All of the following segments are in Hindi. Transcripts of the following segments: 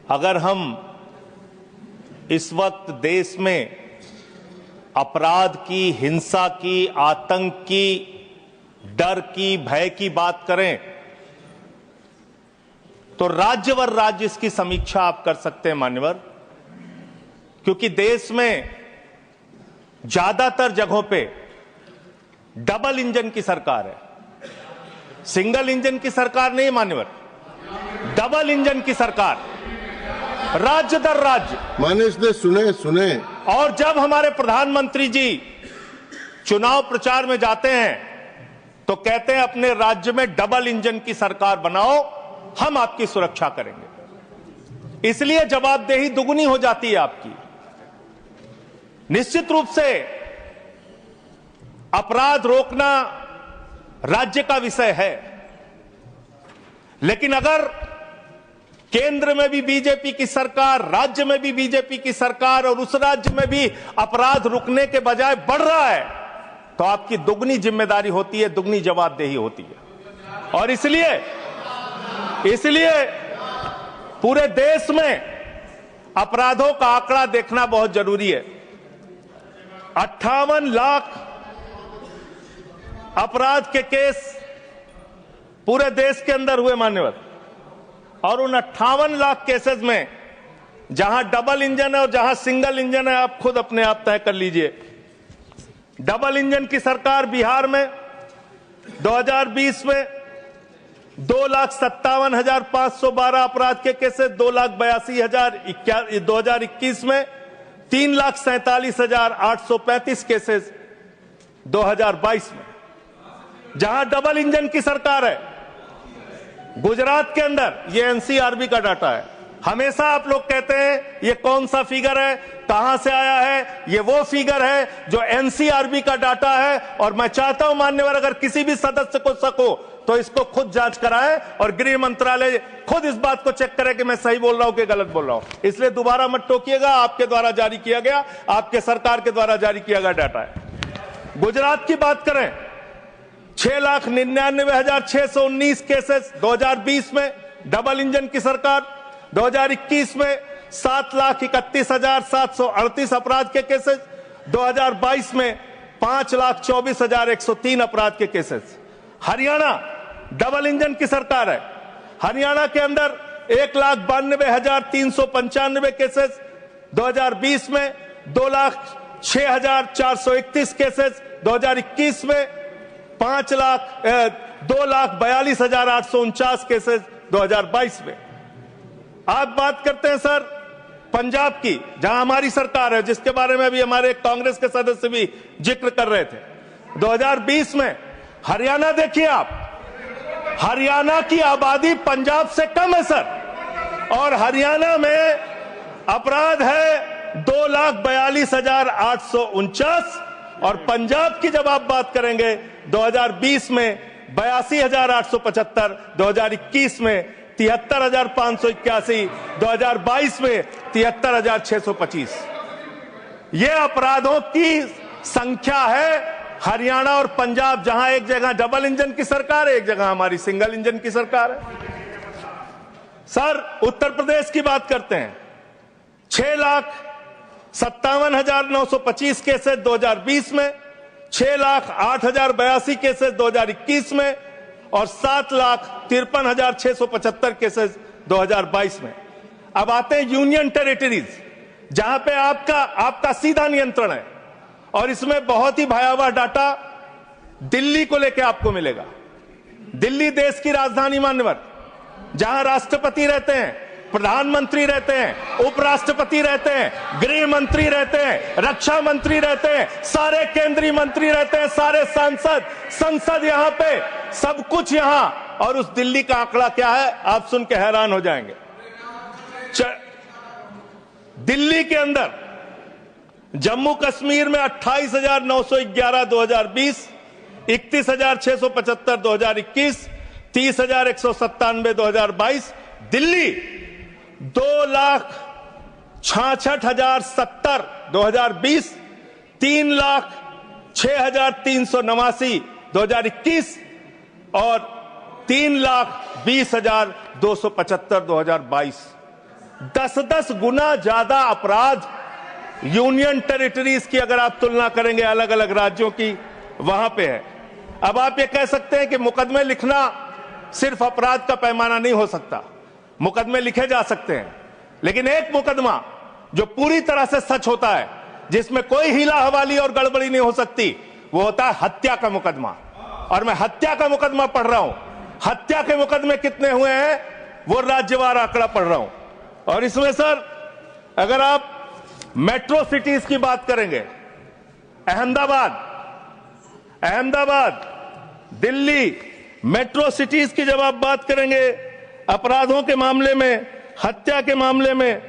अगर हम इस वक्त देश में अपराध की, हिंसा की, आतंक की, डर की, भय की बात करें तो राज्यवर राज्य इसकी समीक्षा आप कर सकते हैं मान्यवर, क्योंकि देश में ज्यादातर जगहों पे डबल इंजन की सरकार है। सिंगल इंजन की सरकार नहीं मान्यवर, डबल इंजन की सरकार, राज्य दर राज्य। मानिश ने सुने। और जब हमारे प्रधानमंत्री जी चुनाव प्रचार में जाते हैं तो कहते हैं अपने राज्य में डबल इंजन की सरकार बनाओ, हम आपकी सुरक्षा करेंगे। इसलिए जवाबदेही दुगुनी हो जाती है आपकी। निश्चित रूप से अपराध रोकना राज्य का विषय है, लेकिन अगर केंद्र में भी बीजेपी की सरकार, राज्य में भी बीजेपी की सरकार और उस राज्य में भी अपराध रुकने के बजाय बढ़ रहा है तो आपकी दुगनी जिम्मेदारी होती है, दुगनी जवाबदेही होती है। और इसलिए पूरे देश में अपराधों का आंकड़ा देखना बहुत जरूरी है। 58 लाख अपराध के केस पूरे देश के अंदर हुए मान्यवर, और उन 58 लाख केसेस में जहां डबल इंजन है और जहां सिंगल इंजन है आप खुद अपने आप तय कर लीजिए। डबल इंजन की सरकार बिहार में 2020 में 2,57,512 अपराध के केसेस, 2,82,000। 2021 में 3,47,835 केसेस 2022 में। जहां डबल इंजन की सरकार है गुजरात के अंदर, ये एनसीआरबी का डाटा है। हमेशा आप लोग कहते हैं ये कौन सा फिगर है, कहां से आया है, ये वो फिगर है जो एनसीआरबी का डाटा है। और मैं चाहता हूं मान्यवर, अगर किसी भी सदस्य को शक हो तो इसको खुद जांच कराएं और गृह मंत्रालय खुद इस बात को चेक करे कि मैं सही बोल रहा हूं कि गलत बोल रहा हूं। इसलिए दोबारा मत टोकिएगा, आपके द्वारा जारी किया गया, आपके सरकार के द्वारा जारी किया गया डाटा है। गुजरात की बात करें, 6,99,619 केसेस 2020 में डबल इंजन की सरकार। 2021 में 7,31,738 अपराध के केसेस। 2022 में 5,24,103 अपराध के केसेस। हरियाणा डबल इंजन की सरकार है। हरियाणा के अंदर 1,92,395 केसेस। 2020 में 2,06,431 केसेस। 2021 में 2,42,849 केसेस 2022 में। आप बात करते हैं सर पंजाब की, जहां हमारी सरकार है, जिसके बारे में अभी हमारे कांग्रेस के सदस्य भी जिक्र कर रहे थे। 2020 में हरियाणा देखिए आप, हरियाणा की आबादी पंजाब से कम है सर, और हरियाणा में अपराध है 2,42,849। और पंजाब की जब आप बात करेंगे 2020 में 82,875, 2021 में 73,581, 2022 में 73,625। ये अपराधों की संख्या है हरियाणा और पंजाब, जहां एक जगह डबल इंजन की सरकार है, एक जगह हमारी सिंगल इंजन की सरकार है। सर उत्तर प्रदेश की बात करते हैं, 6,57,925 केसेस 2020 में, 6,08,082 केसेस 2021 में, और 7,53,675 केसेस 2022 में। अब आते हैं यूनियन टेरिटरीज, जहां पे आपका सीधा नियंत्रण है, और इसमें बहुत ही भयावह डाटा दिल्ली को लेकर आपको मिलेगा। दिल्ली देश की राजधानी मान्यवर, जहां राष्ट्रपति रहते हैं, प्रधानमंत्री रहते हैं, उपराष्ट्रपति रहते हैं, गृह मंत्री रहते हैं, रक्षा मंत्री रहते हैं, सारे केंद्रीय मंत्री रहते हैं, सारे संसद यहां पे, सब कुछ यहां। और उस दिल्ली का आंकड़ा क्या है आप सुन के हैरान हो जाएंगे। दिल्ली के अंदर जम्मू कश्मीर में 28,911 2020, 31,675 2021, 30,197 2022। दिल्ली 2,66,070 2020, 3,06,389 2021 और 3,20,275 2022। 10-10 गुना ज्यादा अपराध यूनियन टेरिटरीज की अगर आप तुलना करेंगे अलग अलग राज्यों की, वहां पे है। अब आप ये कह सकते हैं कि मुकदमे लिखना सिर्फ अपराध का पैमाना नहीं हो सकता, मुकदमे लिखे जा सकते हैं, लेकिन एक मुकदमा जो पूरी तरह से सच होता है, जिसमें कोई हीला हवाली और गड़बड़ी नहीं हो सकती, वो होता है हत्या का मुकदमा। और मैं हत्या का मुकदमा पढ़ रहा हूं, हत्या के मुकदमे कितने हुए हैं वो राज्यवार आंकड़ा पढ़ रहा हूं। और इसमें सर अगर आप मेट्रो सिटीज की बात करेंगे, अहमदाबाद, दिल्ली, मेट्रो सिटीज की जब आप बात करेंगे अपराधों के मामले में, हत्या के मामले में,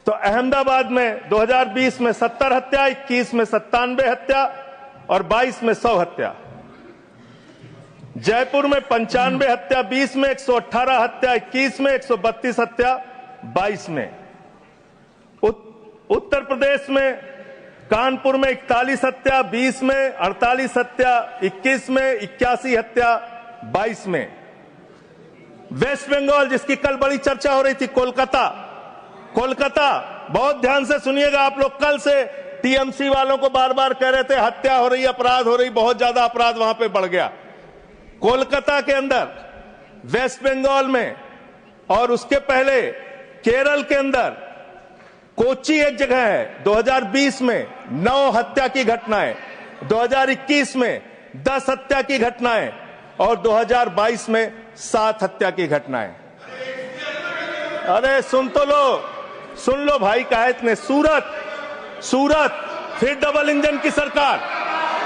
तो अहमदाबाद में 2020 में 70 हत्या, 21 में 97 हत्या और 22 में 100 हत्या। जयपुर में 95 हत्या, 20 में 118 हत्या, 21 में 132 हत्या, 22 में। उत्तर प्रदेश में कानपुर में 41 हत्या, 20 में 48 हत्या, 21 में 81 हत्या, 22 में। वेस्ट बंगाल जिसकी कल बड़ी चर्चा हो रही थी, कोलकाता, बहुत ध्यान से सुनिएगा आप लोग। कल से टीएमसी वालों को बार बार कह रहे थे हत्या हो रही, अपराध हो रही, बहुत ज्यादा अपराध वहां पे बढ़ गया। कोलकाता के अंदर, वेस्ट बंगाल में, और उसके पहले केरल के अंदर, कोच्चि एक जगह है, 2020 में 9 हत्या की घटनाएं, 2021 में 10 हत्या की घटनाएं और 2022 में 7 हत्या की घटनाएं। अरे सुन लो भाई, कहा इतने। सूरत फिर डबल इंजन की सरकार,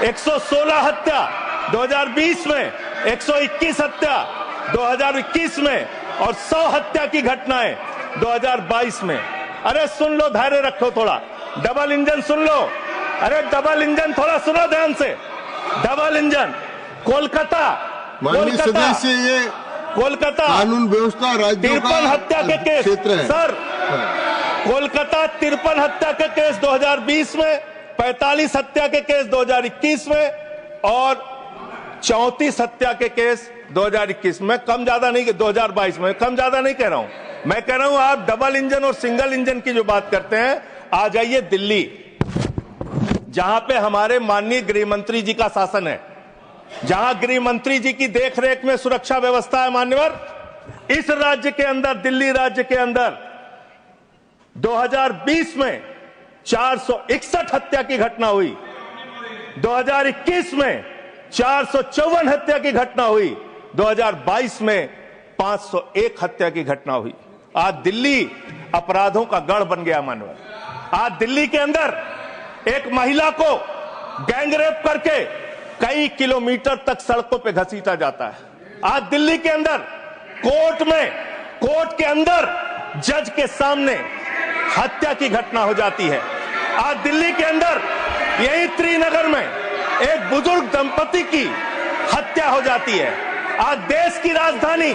116 हत्या 2020 में, 121 हत्या 2021 में और 100 हत्या की घटनाएं 2022 में। अरे सुन लो, धैर्य रखो थोड़ा, डबल इंजन सुन लो। अरे डबल इंजन थोड़ा सुनो ध्यान से। डबल इंजन कोलकाता, कानून व्यवस्था राज्यों का 53 हत्या के केस क्षेत्र है सर। कोलकाता 53 हत्या के केस 2020 में, 45 हत्या के केस 2021 में और 34 हत्या के केस 2021 में। कम ज्यादा नहीं, 2022 में कम ज्यादा नहीं कह रहा हूं, मैं कह रहा हूं आप डबल इंजन और सिंगल इंजन की जो बात करते हैं, आ जाइए दिल्ली, जहां पे हमारे माननीय गृह मंत्री जी का शासन है, जहां गृह मंत्री जी की देखरेख में सुरक्षा व्यवस्था है। मान्यवर, इस राज्य के अंदर, दिल्ली राज्य के अंदर 2020 में 461 हत्या की घटना हुई, 2021 में 454 हत्या की घटना हुई, 2022 में 501 हत्या की घटना हुई। आज दिल्ली अपराधों का गढ़ बन गया। मानव, आज दिल्ली के अंदर एक महिला को गैंगरेप करके कई किलोमीटर तक सड़कों पे घसीटा जाता है। आज दिल्ली के अंदर कोर्ट के अंदर जज के सामने हत्या की घटना हो जाती है। आज दिल्ली के अंदर यही त्रिनगर में एक बुजुर्ग दंपति की हत्या हो जाती है। आज देश की राजधानी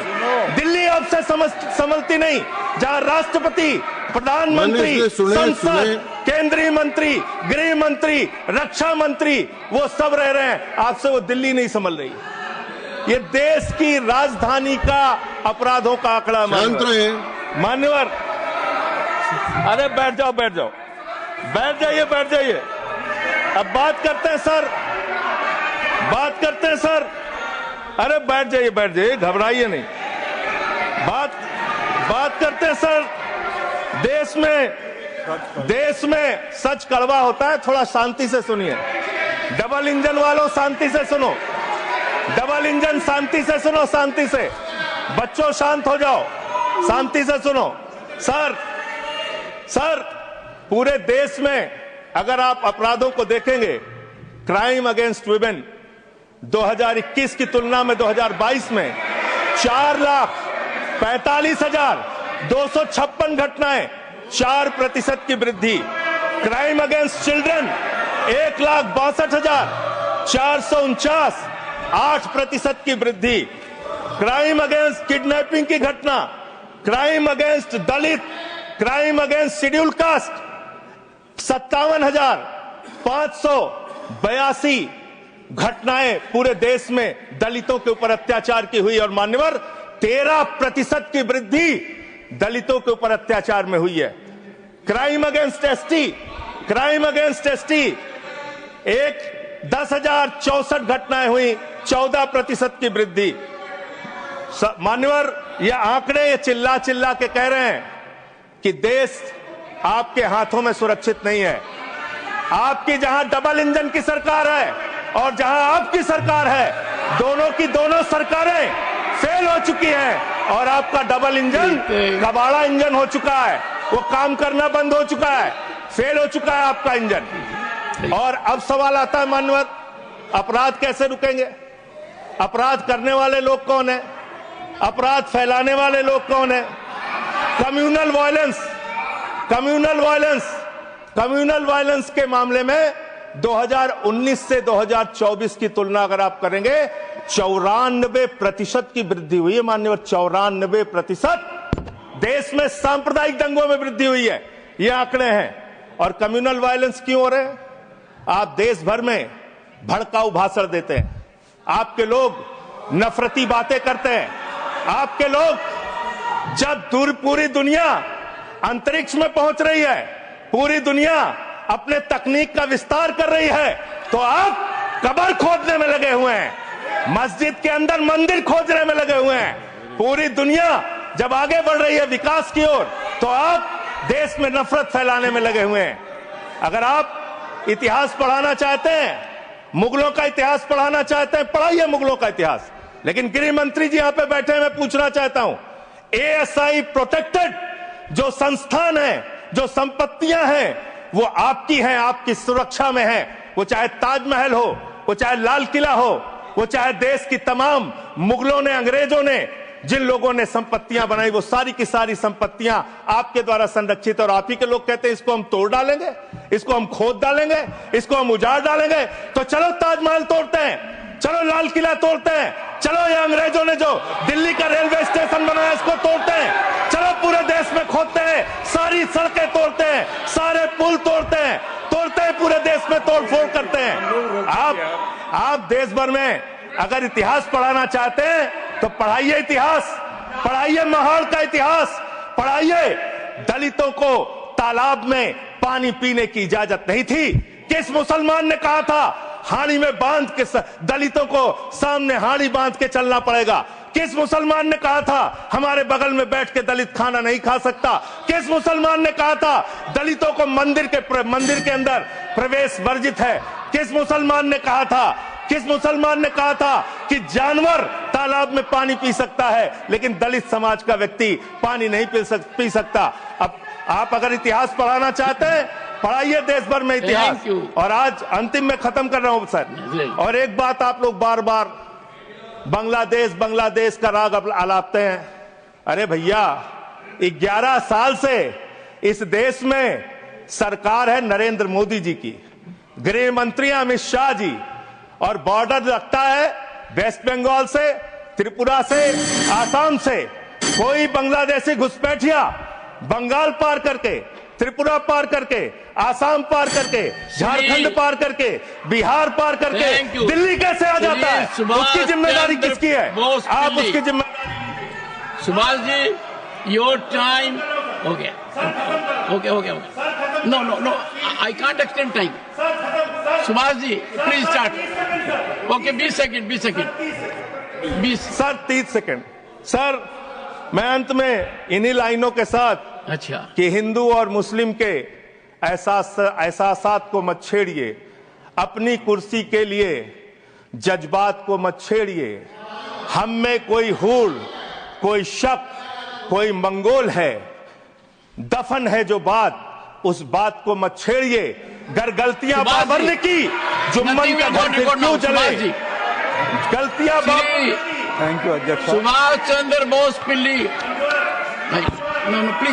दिल्ली अब से संभलती नहीं, जहां राष्ट्रपति, प्रधानमंत्री, संसद, केंद्रीय मंत्री, गृह मंत्री, रक्षा मंत्री, वो सब रह रहे हैं, आपसे वो दिल्ली नहीं संभल रही। ये देश की राजधानी का अपराधों का आंकड़ा। मान्यवर, अरे बैठ जाइए। अब बात करते हैं सर, अरे बैठ जाइए, घबराइए नहीं। बात करते हैं सर। देश में सच कड़वा होता है, थोड़ा शांति से सुनिए। डबल इंजन वालों शांति से सुनो, डबल इंजन शांति से सुनो, शांति से। बच्चों शांत हो जाओ, शांति से सुनो। सर पूरे देश में अगर आप अपराधों को देखेंगे, क्राइम अगेंस्ट वुमेन 2021 की तुलना में 2022 में 4,45,256 घटनाएं, 4% की वृद्धि। क्राइम अगेंस्ट चिल्ड्रन 1,62,449, 8% की वृद्धि। क्राइम अगेंस्ट किडनैपिंग की घटना, क्राइम अगेंस्ट दलित, क्राइम अगेंस्ट शेड्यूल कास्ट 57,582 घटनाएं पूरे देश में दलितों के ऊपर अत्याचार की हुई। और मान्यवर 13% की वृद्धि दलितों के ऊपर अत्याचार में हुई है। Crime against ST, crime against ST, 10,064 घटनाएं हुई, 14% की वृद्धि। मान्यवर, ये आंकड़े ये चिल्ला चिल्ला के कह रहे हैं कि देश आपके हाथों में सुरक्षित नहीं है। आपकी जहां डबल इंजन की सरकार है और जहां आपकी सरकार है, दोनों की दोनों सरकारें फेल हो चुकी हैं और आपका डबल इंजन कबाड़ा इंजन हो चुका है, वो काम करना बंद हो चुका है, फेल हो चुका है आपका इंजन। और अब सवाल आता है मान्यवर, अपराध कैसे रुकेंगे? अपराध करने वाले लोग कौन है? अपराध फैलाने वाले लोग कौन है? Communal violence, communal violence, communal violence के मामले में 2019 से 2024 की तुलना अगर आप करेंगे 94% की वृद्धि हुई है माननीय, 94%। देश में सांप्रदायिक दंगों में वृद्धि हुई है, ये आंकड़े हैं। और कम्युनल वायलेंस क्यों हो रहे हैं? आप देश भर में भड़काऊ भाषण देते हैं, आपके लोग नफरती बातें करते हैं, आपके लोग जब पूरी दुनिया अंतरिक्ष में पहुंच रही है, पूरी दुनिया अपने तकनीक का विस्तार कर रही है, तो आप कब्र खोदने में लगे हुए हैं, मस्जिद के अंदर मंदिर खोजने में लगे हुए हैं। पूरी दुनिया जब आगे बढ़ रही है विकास की ओर, तो आप देश में नफरत फैलाने में लगे हुए हैं। अगर आप इतिहास पढ़ाना चाहते हैं, मुगलों का इतिहास पढ़ाना चाहते हैं, पढ़ाइए मुगलों का इतिहास। लेकिन गृह मंत्री जी यहां पे बैठे हैं, मैं पूछना चाहता हूं, एएसआई प्रोटेक्टेड जो संस्थान है, जो संपत्तियां हैं, वो आपकी हैं, आपकी सुरक्षा में है। वो चाहे ताजमहल हो, वो चाहे लाल किला हो, वो चाहे देश की तमाम मुगलों ने, अंग्रेजों ने जिन लोगों ने संपत्तियां बनाई, वो सारी की सारी संपत्तियां आपके द्वारा संरक्षित। और आप ही के लोग कहते हैं इसको हम तोड़ डालेंगे, इसको हम खोद डालेंगे, इसको हम उजाड़ डालेंगे। तो चलो ताजमहल तोड़ते हैं, चलो लाल किला तोड़ते हैं, चलो ये अंग्रेजों ने जो दिल्ली का रेलवे स्टेशन बनाया इसको तोड़ते हैं, चलो पूरे देश में खोदते हैं, सारी सड़कें तोड़ते हैं, सारे पुल तोड़ते हैं, पूरे देश में तोड़फोड़ करते हैं। आप देश भर में अगर इतिहास पढ़ाना चाहते हैं तो पढ़ाइए इतिहास, पढ़ाइए महाड़ का इतिहास, पढ़ाइए। दलितों को तालाब में पानी पीने की इजाजत नहीं थी। किस मुसलमान ने कहा था हाड़ी में बांध के, दलितों को सामने हाड़ी बांध के चलना पड़ेगा? किस मुसलमान ने कहा था हमारे बगल में बैठ के दलित खाना नहीं खा सकता? किस मुसलमान ने कहा था दलितों को मंदिर के अंदर प्रवेश वर्जित है? किस मुसलमान ने कहा था, किस मुसलमान ने कहा था कि जानवर तालाब में पानी पी सकता है, लेकिन दलित समाज का व्यक्ति पानी नहीं पी सकता? अब आप अगर इतिहास पढ़ाना चाहते हैं, पढ़ाइए देश भर में इतिहास। और आज अंतिम में खत्म कर रहा हूं सर, और एक बात आप लोग बार बार बांग्लादेश का राग आलापते हैं। अरे भैया, 11 साल से इस देश में सरकार है नरेंद्र मोदी जी की, गृह मंत्री अमित शाह जी, और बॉर्डर लगता है वेस्ट बंगाल से, त्रिपुरा से, आसाम से। कोई बांग्लादेशी घुसपैठिया बंगाल पार करके, त्रिपुरा पार करके, आसाम पार करके, झारखंड पार करके, बिहार पार करके दिल्ली कैसे आ जाता है? उसकी जिम्मेदारी किसकी है? आप उसकी जिम्मेदारी। सुभाष जी, योर टाइम हो गया। Okay. No, I can't extend time. Subhash ji please start. Okay, 20 second 20। Sir 30 second. Sir मैं अंत में इन्हीं लाइनों के साथ, अच्छा, कि हिंदू और मुस्लिम के एहसासात को मत छेड़िए, अपनी कुर्सी के लिए जज्बात को मत छेड़िए। हम में कोई हूड़, कोई शक, कोई मंगोल है, दफन है जो बात, उस बात को मत छेड़िए। गलतियां बाबर ने की, जुम्मन का घर फिर क्यों जले? गलतियां थैंक यू अध्यक्ष। सुभाष चंद्र बोस पिल्ली। No please.